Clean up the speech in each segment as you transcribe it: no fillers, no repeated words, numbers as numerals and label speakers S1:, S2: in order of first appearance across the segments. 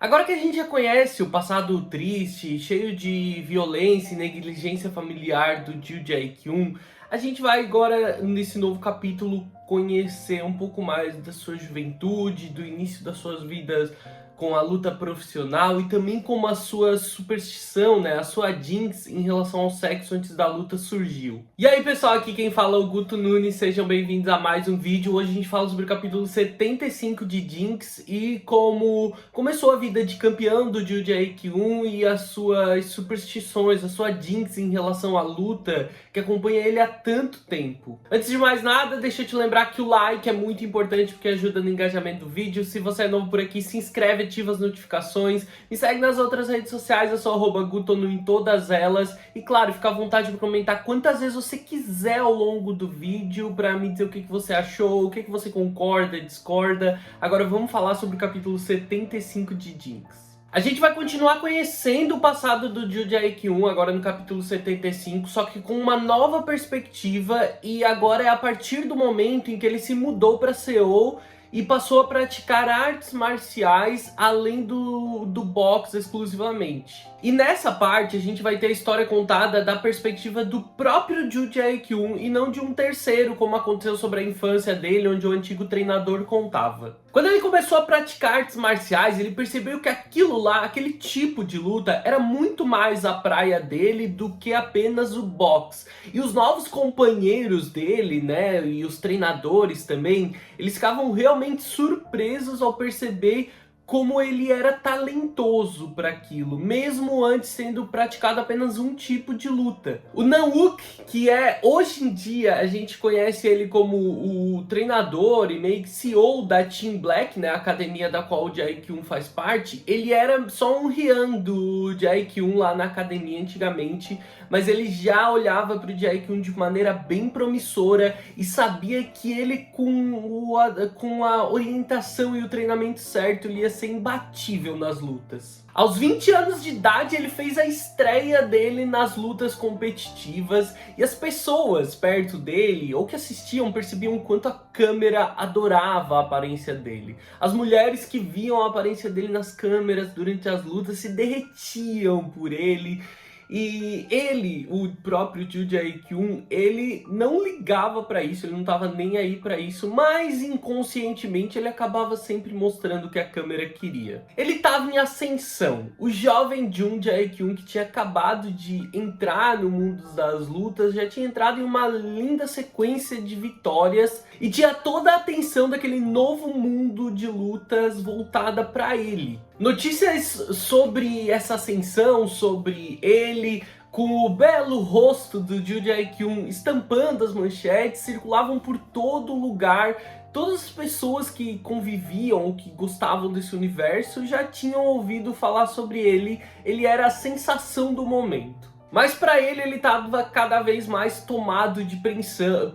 S1: Agora que a gente já conhece o passado triste, cheio de violência e negligência familiar do Jiu Jae-kyun, a gente vai agora, nesse novo capítulo, conhecer um pouco mais da sua juventude, do início das suas vidas com a luta profissional e também como a sua superstição, né, a sua jinx em relação ao sexo antes da luta surgiu. E aí pessoal, aqui quem fala é o Guto Nunes, sejam bem-vindos a mais um vídeo. Hoje a gente fala sobre o capítulo 75 de Jinx e como começou a vida de campeão do Jiu Jae-kyun e as suas superstições, a sua jinx em relação à luta que acompanha ele há tanto tempo. Antes de mais nada, deixa eu te lembrar que o like é muito importante porque ajuda no engajamento do vídeo. Se você é novo por aqui, se inscreve, ativa as notificações, me segue nas outras redes sociais, eu sou @gutonu em todas elas. E claro, fica à vontade para comentar quantas vezes você quiser ao longo do vídeo para me dizer o que você achou, o que você concorda, discorda. Agora vamos falar sobre o capítulo 75 de Jinx. A gente vai continuar conhecendo o passado do Jiu Jae-kyun agora no capítulo 75, só que com uma nova perspectiva, e agora é a partir do momento em que ele se mudou para Seul e passou a praticar artes marciais além do boxe exclusivamente. E nessa parte a gente vai ter a história contada da perspectiva do próprio Jiu Jae-kyun e não de um terceiro, como aconteceu sobre a infância dele, onde o antigo treinador contava. Quando ele começou a praticar artes marciais, ele percebeu que aquilo lá, aquele tipo de luta, era muito mais a praia dele do que apenas o boxe. E os novos companheiros dele, né, e os treinadores também, eles ficavam realmente surpresos ao perceber como ele era talentoso para aquilo, mesmo antes sendo praticado apenas um tipo de luta. O Nan-wook, que é hoje em dia a gente conhece ele como o treinador e meio que CEO da Team Black, né, a academia da qual o Jae-kyun faz parte, ele era só um Ryan do Jae-kyun lá na academia antigamente, mas ele já olhava para o Jae-kyun de maneira bem promissora e sabia que ele com a orientação e o treinamento certo ele ia ser imbatível nas lutas. Aos 20 anos de idade ele fez a estreia dele nas lutas competitivas e as pessoas perto dele ou que assistiam percebiam o quanto a câmera adorava a aparência dele. As mulheres que viam a aparência dele nas câmeras durante as lutas se derretiam por ele. E ele, o próprio Jiu Jae-kyun, ele não ligava pra isso, ele não tava nem aí pra isso, mas inconscientemente ele acabava sempre mostrando o que a câmera queria. Ele tava em ascensão. O jovem Jiu Jae-kyun, que tinha acabado de entrar no mundo das lutas, já tinha entrado em uma linda sequência de vitórias e tinha toda a atenção daquele novo mundo de lutas voltada pra ele. Notícias sobre essa ascensão, sobre ele, com o belo rosto do Jiu Jae-kyun estampando as manchetes, circulavam por todo lugar. Todas as pessoas que conviviam ou que gostavam desse universo já tinham ouvido falar sobre ele. Ele era a sensação do momento. Mas para ele estava cada vez mais tomado de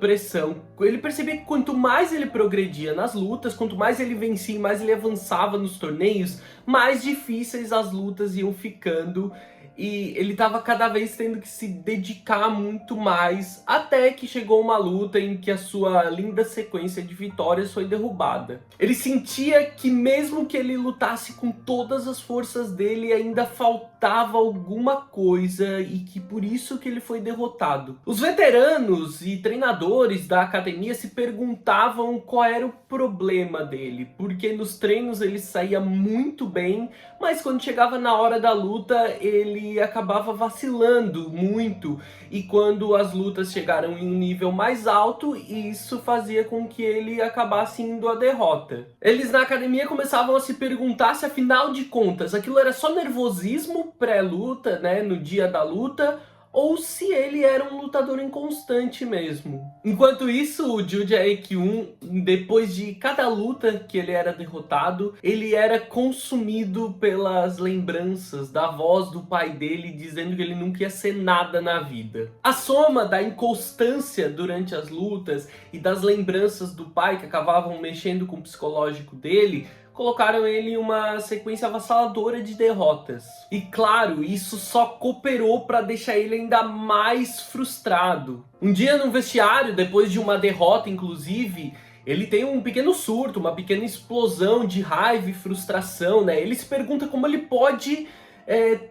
S1: pressão. Ele percebia que quanto mais ele progredia nas lutas, quanto mais ele vencia e mais ele avançava nos torneios, mais difíceis as lutas iam ficando. E ele estava cada vez tendo que se dedicar muito mais, até que chegou uma luta em que a sua linda sequência de vitórias foi derrubada. Ele sentia que mesmo que ele lutasse com todas as forças dele, ainda faltava alguma coisa e que por isso que ele foi derrotado. Os veteranos e treinadores da academia se perguntavam qual era o problema dele, porque nos treinos ele saía muito bem, mas quando chegava na hora da luta ele acabava vacilando muito, e quando as lutas chegaram em um nível mais alto, isso fazia com que ele acabasse indo à derrota. Eles na academia começavam a se perguntar se afinal de contas aquilo era só nervosismo pré-luta, né, no dia da luta, ou se ele era um lutador inconstante mesmo. Enquanto isso, o Jiu Jae-kyun, depois de cada luta que ele era derrotado, ele era consumido pelas lembranças da voz do pai dele dizendo que ele nunca ia ser nada na vida. A soma da inconstância durante as lutas e das lembranças do pai que acabavam mexendo com o psicológico dele colocaram ele em uma sequência avassaladora de derrotas. E claro, isso só cooperou para deixar ele ainda mais frustrado. Um dia no vestiário, depois de uma derrota inclusive, Ele tem um pequeno surto, uma pequena explosão de raiva e frustração, né? Ele se pergunta como ele pode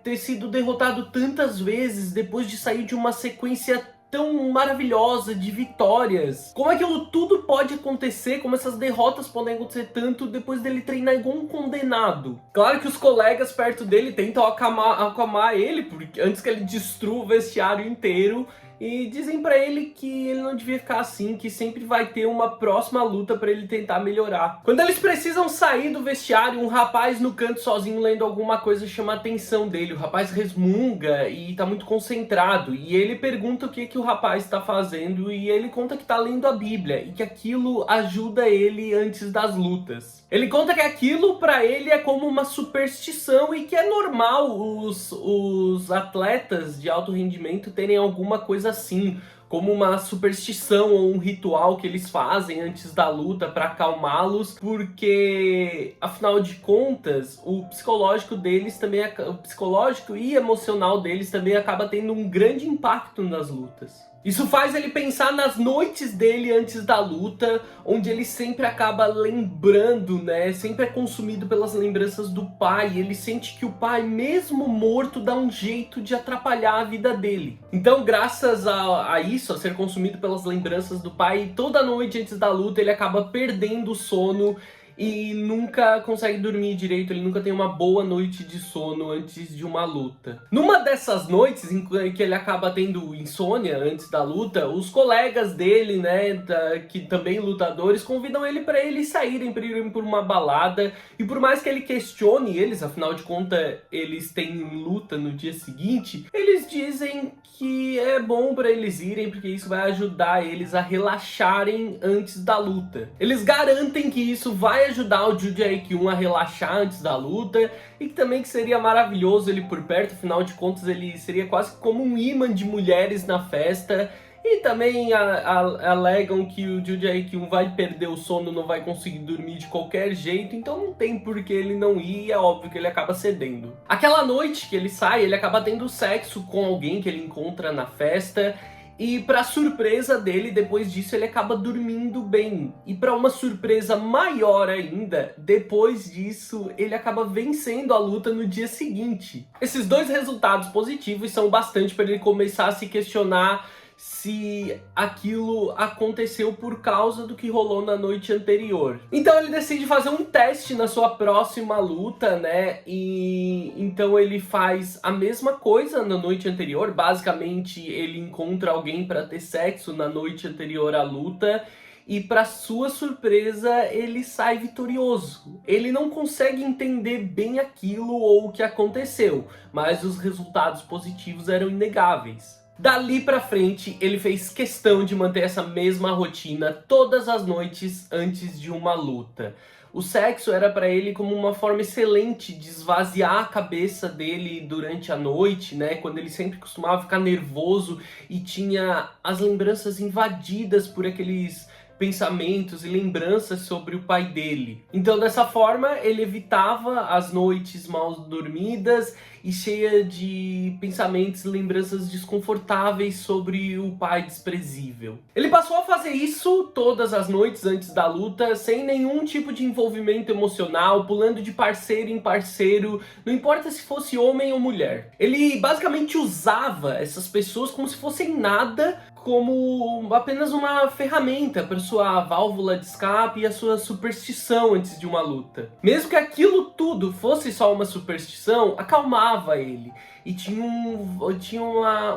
S1: ter sido derrotado tantas vezes depois de sair de uma sequência tão maravilhosa de vitórias. Como aquilo tudo pode acontecer, como essas derrotas podem acontecer tanto depois dele treinar igual um condenado. Claro que os colegas perto dele tentam acalmar ele, porque antes que ele destrua o vestiário inteiro, e dizem pra ele que ele não devia ficar assim, que sempre vai ter uma próxima luta pra ele tentar melhorar. Quando eles precisam sair do vestiário, um rapaz no canto sozinho lendo alguma coisa chama a atenção dele. O rapaz resmunga e tá muito concentrado, e ele pergunta o que o rapaz tá fazendo, e ele conta que tá lendo a Bíblia, e que aquilo ajuda ele antes das lutas. Ele conta que aquilo pra ele é como uma superstição e que é normal os atletas de alto rendimento terem alguma coisa assim, como uma superstição ou um ritual que eles fazem antes da luta para acalmá-los, porque afinal de contas, o psicológico deles também, o psicológico e emocional deles também acaba tendo um grande impacto nas lutas. Isso faz ele pensar nas noites dele antes da luta, onde ele sempre acaba lembrando, né? Sempre é consumido pelas lembranças do pai. Ele sente que o pai, mesmo morto, dá um jeito de atrapalhar a vida dele. Então, graças a isso, a ser consumido pelas lembranças do pai, toda noite antes da luta ele acaba perdendo o sono e nunca consegue dormir direito, ele nunca tem uma boa noite de sono antes de uma luta. Numa dessas noites em que ele acaba tendo insônia antes da luta, os colegas dele, né, que também lutadores, convidam ele para eles saírem, para irem por uma balada, e por mais que ele questione eles, afinal de contas eles têm luta no dia seguinte, eles dizem que é bom para eles irem, porque isso vai ajudar eles a relaxarem antes da luta. Eles garantem que isso vai ajudar o Ryu Jae-kyun a relaxar antes da luta, e que também que seria maravilhoso ele por perto, afinal de contas ele seria quase como um imã de mulheres na festa. E também alegam que o Ryu Jae-kyun vai perder o sono, não vai conseguir dormir de qualquer jeito, então não tem por que ele não ir, e é óbvio que ele acaba cedendo. Aquela noite que ele sai, ele acaba tendo sexo com alguém que ele encontra na festa, e pra surpresa dele, depois disso ele acaba dormindo bem. E pra uma surpresa maior ainda, depois disso ele acaba vencendo a luta no dia seguinte. Esses dois resultados positivos são bastante para ele começar a se questionar se aquilo aconteceu por causa do que rolou na noite anterior. Então ele decide fazer um teste na sua próxima luta, né? E então ele faz a mesma coisa na noite anterior. Basicamente ele encontra alguém para ter sexo na noite anterior à luta, e para sua surpresa ele sai vitorioso. Ele não consegue entender bem aquilo ou o que aconteceu, mas os resultados positivos eram inegáveis. Dali pra frente, ele fez questão de manter essa mesma rotina todas as noites antes de uma luta. O sexo era pra ele como uma forma excelente de esvaziar a cabeça dele durante a noite, né? Quando ele sempre costumava ficar nervoso e tinha as lembranças invadidas por aqueles pensamentos e lembranças sobre o pai dele. Então dessa forma ele evitava as noites mal dormidas e cheia de pensamentos e lembranças desconfortáveis sobre o pai desprezível. Ele passou a fazer isso todas as noites antes da luta, sem nenhum tipo de envolvimento emocional, pulando de parceiro em parceiro, não importa se fosse homem ou mulher. Ele basicamente usava essas pessoas como se fossem nada, como apenas uma ferramenta para sua válvula de escape e a sua superstição antes de uma luta. Mesmo que aquilo tudo fosse só uma superstição, acalmava ele e tinha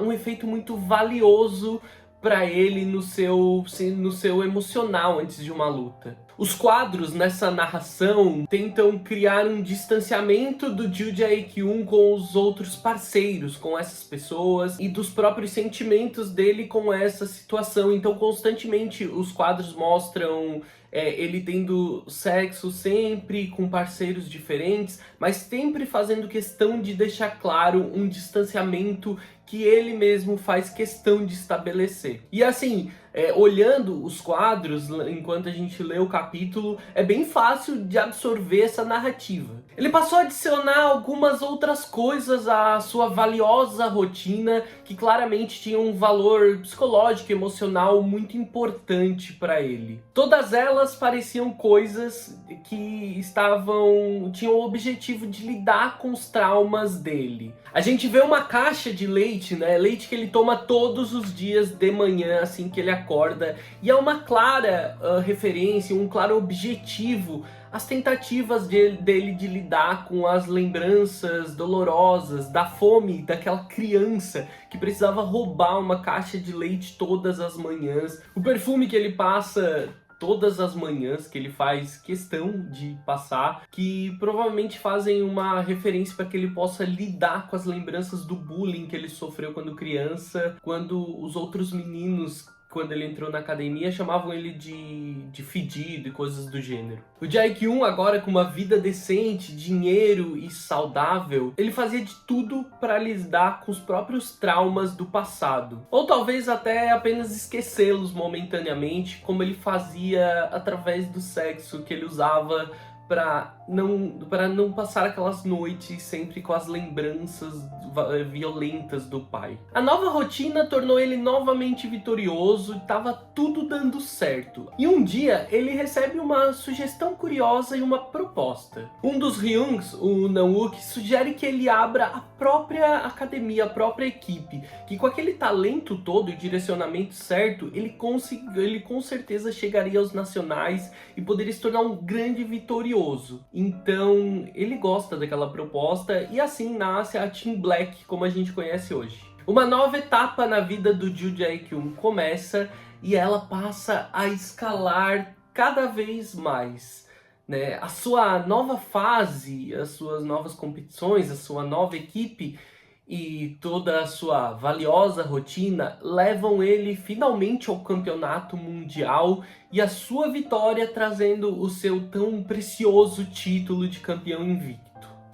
S1: um efeito muito valioso para ele no seu emocional antes de uma luta. Os quadros nessa narração tentam criar um distanciamento do Ryu Jae-kyun com os outros parceiros, com essas pessoas, e dos próprios sentimentos dele com essa situação. Então constantemente os quadros mostram ele tendo sexo sempre com parceiros diferentes, mas sempre fazendo questão de deixar claro um distanciamento que ele mesmo faz questão de estabelecer. E assim, olhando os quadros, enquanto a gente lê o capítulo, é bem fácil de absorver essa narrativa. Ele passou a adicionar algumas outras coisas à sua valiosa rotina, que claramente tinham um valor psicológico e emocional muito importante para ele. Todas elas pareciam coisas que tinham o objetivo de lidar com os traumas dele. A gente vê uma caixa de leite, né? Leite que ele toma todos os dias de manhã, assim que ele acorda. E é uma clara referência, um claro objetivo às tentativas dele de lidar com as lembranças dolorosas da fome daquela criança que precisava roubar uma caixa de leite todas as manhãs. O perfume que ele passa todas as manhãs, que ele faz questão de passar, que provavelmente fazem uma referência para que ele possa lidar com as lembranças do bullying que ele sofreu quando criança, quando os outros meninos, quando ele entrou na academia, chamavam ele de fedido e coisas do gênero. O Jae-kyung, agora com uma vida decente, dinheiro e saudável, ele fazia de tudo para lidar com os próprios traumas do passado. Ou talvez até apenas esquecê-los momentaneamente, como ele fazia através do sexo que ele usava para não passar aquelas noites sempre com as lembranças violentas do pai. A nova rotina tornou ele novamente vitorioso e estava tudo dando certo. E um dia ele recebe uma sugestão curiosa e uma proposta. Um dos Ryungs, o Nawook, sugere que ele abra a própria academia, a própria equipe, que com aquele talento todo e direcionamento certo, ele com certeza chegaria aos nacionais e poderia se tornar um grande vitorioso. Então ele gosta daquela proposta e assim nasce a Team Black como a gente conhece hoje. Uma nova etapa na vida do Joo Jae-kyung começa e ela passa a escalar cada vez mais, né? A sua nova fase, as suas novas competições, a sua nova equipe e toda a sua valiosa rotina levam ele finalmente ao campeonato mundial e a sua vitória trazendo o seu tão precioso título de campeão invicto.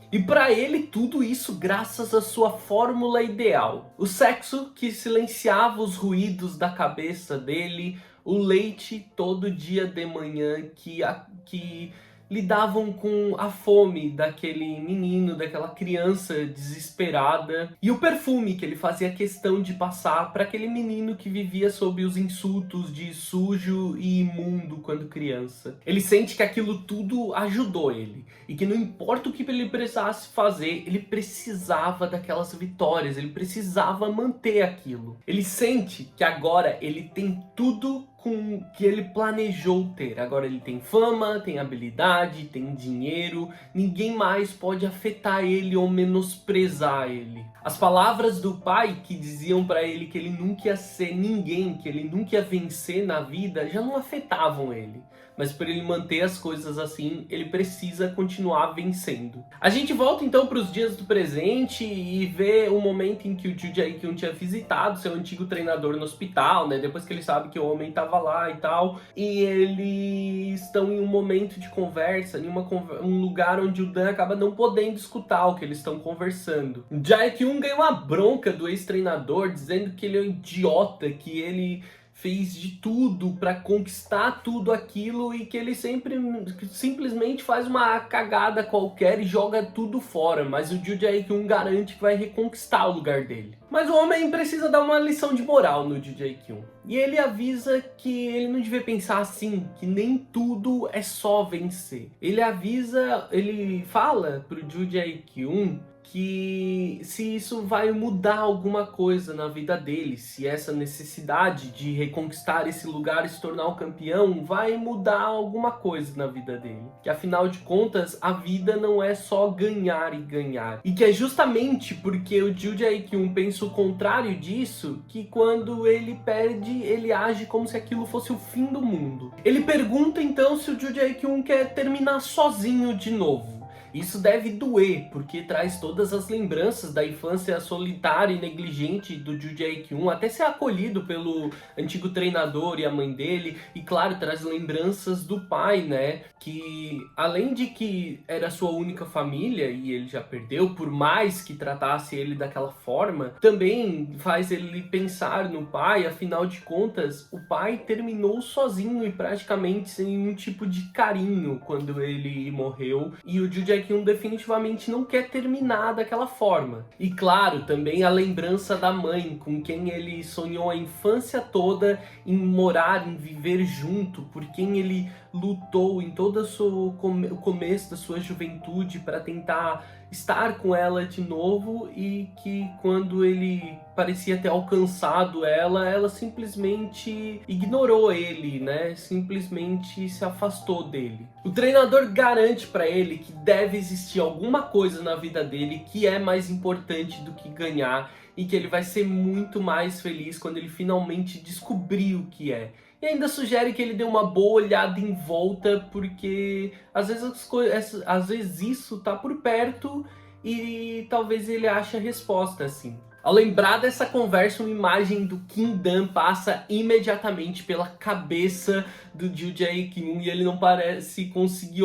S1: E para ele tudo isso graças à sua fórmula ideal. O sexo que silenciava os ruídos da cabeça dele, o leite todo dia de manhã que lidavam com a fome daquele menino, daquela criança desesperada, e o perfume que ele fazia questão de passar para aquele menino que vivia sob os insultos de sujo e imundo quando criança. Ele sente que aquilo tudo ajudou ele, e que não importa o que ele precisasse fazer, ele precisava daquelas vitórias, ele precisava manter aquilo. Ele sente que agora ele tem tudo com que ele planejou ter. Agora ele tem fama, tem habilidade, tem dinheiro, ninguém mais pode afetar ele ou menosprezar ele. As palavras do pai que diziam para ele que ele nunca ia ser ninguém, que ele nunca ia vencer na vida, já não afetavam ele. Mas por ele manter as coisas assim, ele precisa continuar vencendo. A gente volta então para os dias do presente e vê o momento em que o Joo Jae-kyung tinha visitado seu antigo treinador no hospital, né? Depois que ele sabe que o homem estava lá e tal. E eles estão em um momento de conversa, em um lugar onde o Dan acaba não podendo escutar o que eles estão conversando. Jae-kyung ganha uma bronca do ex-treinador, dizendo que ele é um idiota, que ele fez de tudo para conquistar tudo aquilo e que ele simplesmente faz uma cagada qualquer e joga tudo fora, mas o Joo Jae-kyung garante que vai reconquistar o lugar dele. Mas o homem precisa dar uma lição de moral no Joo Jae-kyung. E ele avisa que ele não devia pensar assim, que nem tudo é só vencer. Ele fala pro Joo Jae-kyung que se isso vai mudar alguma coisa na vida dele, se essa necessidade de reconquistar esse lugar e se tornar um campeão vai mudar alguma coisa na vida dele. Que afinal de contas, a vida não é só ganhar e ganhar. E que é justamente porque o Joo Jae-kyung pensa o contrário disso, que quando ele perde, ele age como se aquilo fosse o fim do mundo. Ele pergunta então se o Joo Jae-kyung quer terminar sozinho de novo. Isso deve doer, porque traz todas as lembranças da infância solitária e negligente do Joo Jae-kyung, até ser acolhido pelo antigo treinador e a mãe dele, e claro, traz lembranças do pai, né, que além de que era sua única família e ele já perdeu, por mais que tratasse ele daquela forma, também faz ele pensar no pai. Afinal de contas, o pai terminou sozinho e praticamente sem nenhum tipo de carinho quando ele morreu, e o Joo Jae-kyung definitivamente não quer terminar daquela forma. E claro, também a lembrança da mãe, com quem ele sonhou a infância toda em morar, em viver junto, por quem ele lutou em todo o começo da sua juventude para tentar estar com ela de novo, e que quando ele parecia ter alcançado ela simplesmente ignorou ele, né? Simplesmente se afastou dele. O treinador garante para ele que deve existir alguma coisa na vida dele que é mais importante do que ganhar, e que ele vai ser muito mais feliz quando ele finalmente descobrir o que é. E ainda sugere que ele dê uma boa olhada em volta, porque às vezes isso tá por perto e talvez ele ache a resposta assim. Ao lembrar dessa conversa, uma imagem do Kim Dan passa imediatamente pela cabeça do Joo Jae-kyung, e ele não parece conseguir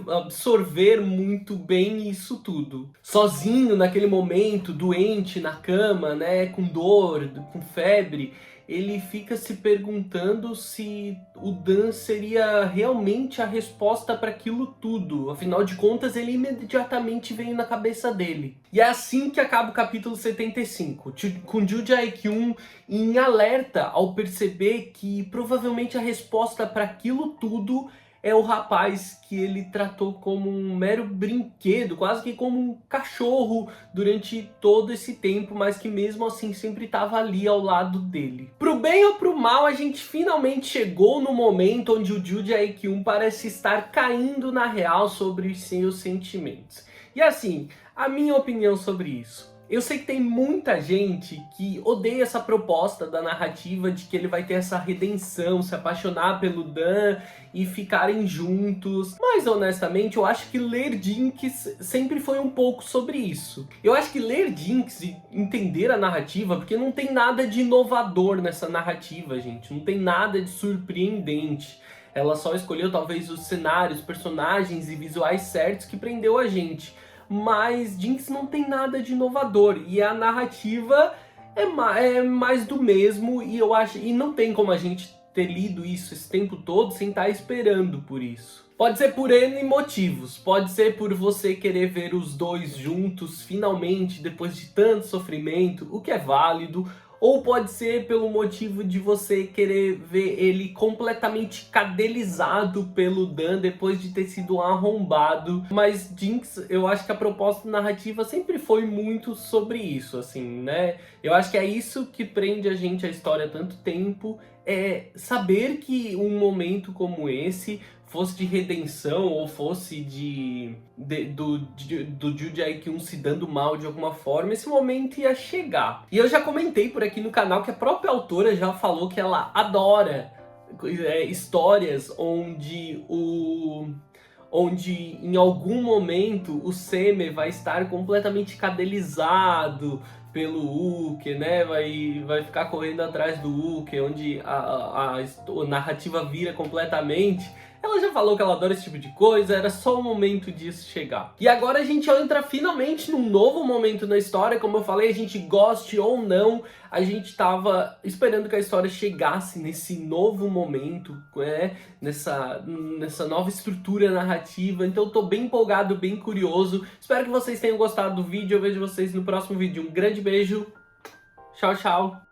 S1: absorver muito bem isso tudo. Sozinho naquele momento, doente na cama, né, com dor, com febre, ele fica se perguntando se o Dan seria realmente a resposta para aquilo tudo. Afinal de contas, ele imediatamente veio na cabeça dele. E é assim que acaba o capítulo 75, com Joo Jae-kyung em alerta ao perceber que provavelmente a resposta para aquilo tudo é o rapaz que ele tratou como um mero brinquedo, quase que como um cachorro durante todo esse tempo, mas que mesmo assim sempre estava ali ao lado dele. Pro bem ou pro mal, a gente finalmente chegou no momento onde o Joo Jae-kyung parece estar caindo na real sobre os seus sentimentos. E assim, a minha opinião sobre isso. Eu sei que tem muita gente que odeia essa proposta da narrativa de que ele vai ter essa redenção, se apaixonar pelo Dan e ficarem juntos. Mas honestamente, eu acho que ler Jinx sempre foi um pouco sobre isso. Eu acho que ler Jinx e entender a narrativa, porque não tem nada de inovador nessa narrativa, gente. Não tem nada de surpreendente. Ela só escolheu talvez os cenários, personagens e visuais certos que prendeu a gente. Mas Jinx não tem nada de inovador, e a narrativa é mais do mesmo, e eu acho, e não tem como a gente ter lido isso esse tempo todo sem estar esperando por isso. Pode ser por N motivos, pode ser por você querer ver os dois juntos finalmente depois de tanto sofrimento, o que é válido, ou pode ser pelo motivo de você querer ver ele completamente cadelizado pelo Dan depois de ter sido arrombado. Mas Jinx, eu acho que a proposta narrativa sempre foi muito sobre isso, assim, né? Eu acho que é isso que prende a gente à história há tanto tempo, é saber que um momento como esse, fosse de redenção ou fosse do Joo Jae-kyung se dando mal de alguma forma, esse momento ia chegar. E eu já comentei por aqui no canal que a própria autora já falou que ela adora histórias onde em algum momento o Seme vai estar completamente cadelizado pelo Uke, né? Vai ficar correndo atrás do Uke, onde a narrativa vira completamente. Ela já falou que ela adora esse tipo de coisa, era só o momento disso chegar. E agora a gente entra finalmente num novo momento na história. Como eu falei, a gente goste ou não, a gente tava esperando que a história chegasse nesse novo momento, né? Nessa nova estrutura narrativa. Então eu tô bem empolgado, bem curioso. Espero que vocês tenham gostado do vídeo. Eu vejo vocês no próximo vídeo. Um grande beijo. Tchau, tchau.